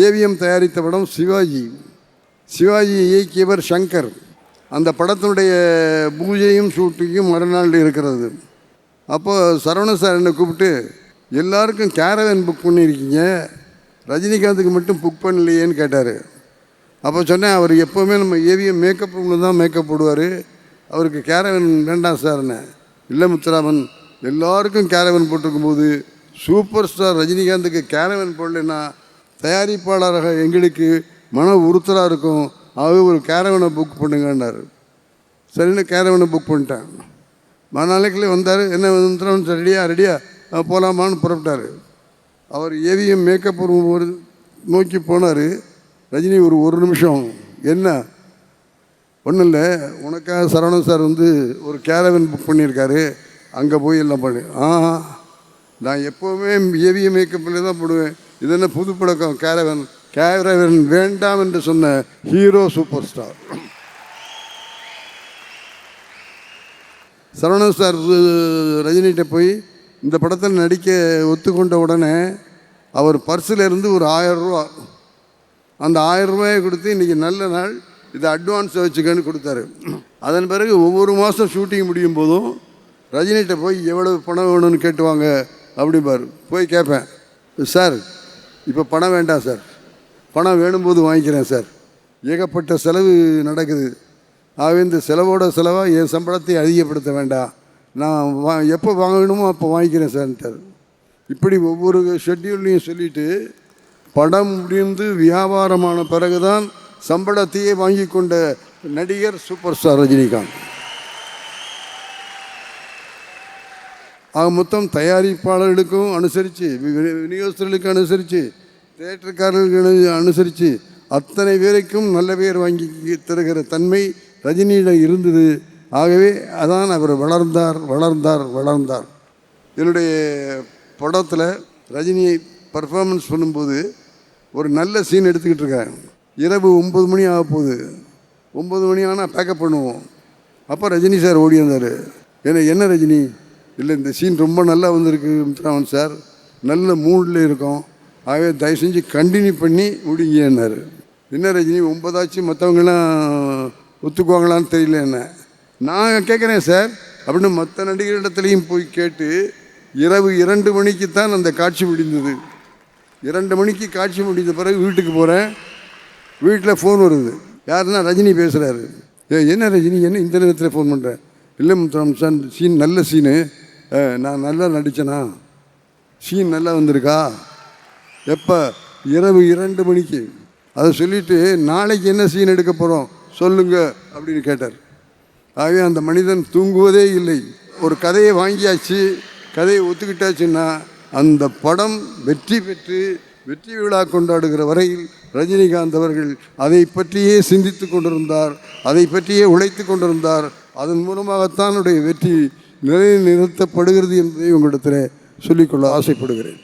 AVM தயாரித்த படம் சிவாஜி. சிவாஜி இயக்கியவர் சங்கர். அந்த படத்தினுடைய பூஜையும் ஷூட்டிங்கும் மறுநாள் இருக்கிறது. அப்போது சரவண சார் என்னை கூப்பிட்டு, எல்லாருக்கும் கேரவன் புக் பண்ணியிருக்கீங்க, ரஜினிகாந்துக்கு மட்டும் புக் பண்ணலையேன்னு கேட்டார். அப்போ சொன்னேன், அவர் எப்போவுமே நம்ம ஏவிஎம் மேக்கப் ரூமில் தான் மேக்கப் போடுவார், அவருக்கு கேரவன் வேண்டாம் சார்னு. இல்லை முத்துராமன், எல்லாருக்கும் கேரவன் போட்டிருக்கும்போது சூப்பர் ஸ்டார் ரஜினிகாந்துக்கு கேரவன் போடலைன்னா தயாரிப்பாளராக எங்களுக்கு மன உறுத்தலாக இருக்கும், ஆகவே ஒரு கேரவனை புக் பண்ணுங்கன்னாரு. சரின்னு கேரவனை புக் பண்ணிட்டேன். மறுநாளைக்குள்ளே வந்தார். என்ன முத்துராமன் சார் ரெடியா போகலாமான்னு புறப்பட்டார். அவர் ஏவிஎம் மேக்கப் ரூம் நோக்கி போனார். ரஜினி ஒரு நிமிஷம், என்ன ஒன்றும் இல்லை, உனக்காக சரவணன் சார் ஒரு கேரவன் புக் பண்ணியிருக்காரு, அங்கே போய் எல்லாம் பண்ணு. நான் எப்போவுமே ஏவிஎம் மேக்கப்பில் தான் போடுவேன், இது என்ன புது பழக்கம்? கேரவன் வேண்டாம் என்று சொன்ன hero super star Saravanan sir. ரஜினிகிட்ட போய் இந்த படத்தில் நடிக்க ஒத்துக்கொண்ட உடனே அவர் பர்ஸில் இருந்து ஒரு 1000 ரூபா, அந்த 1000 ரூபாயை கொடுத்து இன்றைக்கி நல்ல நாள், இதை அட்வான்ஸை வச்சுக்கன்னு கொடுத்தாரு. அதன் பிறகு ஒவ்வொரு மாதம் ஷூட்டிங் முடியும் போதும் ரஜினிகிட்ட போய் எவ்வளவு பணம் வேணும்னு கேட்டுவாங்க அப்படிம்பார். போய் கேட்பேன், சார் இப்போ பணம் வேண்டாம் சார், பணம் வேணும்போது வாங்கிக்கிறேன் சார், ஏகப்பட்ட செலவு நடக்குது, ஆகவே இந்த செலவோட செலவாக என் சம்பளத்தை அதிகப்படுத்த வேண்டாம், நான் எப்போ வாங்கணுமோ அப்போ வாங்கிக்கிறேன் சார்ன்ட்டார். இப்படி ஒவ்வொரு ஷெட்யூல்லையும் சொல்லிவிட்டு படம் முடிந்து வியாபாரமான பிறகுதான் சம்பளத்தையே வாங்கி கொண்ட நடிகர் சூப்பர் ஸ்டார் ரஜினிகாந்த். ஆக மொத்தம் தயாரிப்பாளர்களுக்கும் அனுசரித்து, விநியோகஸ்தர்களுக்கு அனுசரித்து, தியேட்டருக்காரர்களுக்கு அனுசரித்து அத்தனை பேருக்கும் நல்ல பேர் வாங்கி தருகிற தன்மை ரஜினியிடம் இருந்தது. ஆகவே அதான் அவர் வளர்ந்தார். என்னுடைய படத்தில் ரஜினியை பர்ஃபார்மன்ஸ் பண்ணும்போது ஒரு நல்ல சீன் எடுத்துக்கிட்டு இருக்கேன். இரவு 9 மணி ஆக போகுது. 9 மணி ஆனால் பேக்கப் பண்ணுவோம். அப்போ ரஜினி சார் ஓடி வந்தார். என்ன ரஜினி, இல்லை இந்த சீன் ரொம்ப நல்லா வந்திருக்கு முத்துராமன் சார், நல்ல மூடில் இருக்கோம், ஆகவே தயவு செஞ்சு கண்டினியூ பண்ணி முடிங்கன்னாரு. என்ன ரஜினி 9 ஆச்சு, மற்றவங்களாம் ஒத்துக்குவாங்களான்னு தெரியல. என்ன நான் கேட்குறேன் சார் அப்படின்னு மற்ற நடிகர்களிடத்துலையும் போய் கேட்டு இரவு 2 மணிக்கு தான் அந்த காட்சி முடிந்தது. 2 மணிக்கு காட்சி முடிந்த பிறகு வீட்டுக்கு போகிறேன். வீட்டில் ஃபோன் வருது. யாருன்னா ரஜினி பேசுகிறாரு. என்ன ரஜினி, என்ன இந்த நேரத்தில் ஃபோன் பண்ணுறேன்? இல்லை முத்துராமன் சார், சீன் நல்ல சீனு, நான் நல்லா நடித்தேனா, சீன் நல்லா வந்திருக்கா, எப்போ? இரவு 2 மணிக்கு. அதை சொல்லிவிட்டு நாளைக்கு என்ன சீன் எடுக்க போகிறோம் சொல்லுங்க அப்படின்னு கேட்டார். ஆகவே அந்த மனிதன் தூங்குவதே இல்லை. ஒரு கதையை வாங்கியாச்சு, கதையை ஒத்துக்கிட்டாச்சுன்னா அந்த படம் வெற்றி பெற்று வெற்றி விழா கொண்டாடுகிற வரையில் ரஜினிகாந்த் அவர்கள் அதை பற்றியே சிந்தித்து கொண்டிருந்தார், அதை பற்றியே உழைத்து கொண்டிருந்தார். அதன் மூலமாகத்தான் வெற்றி நிலைநிறுத்தப்படுகிறது என்பதை உங்களிடத்தில் சொல்லிக்கொள்ள ஆசைப்படுகிறேன்.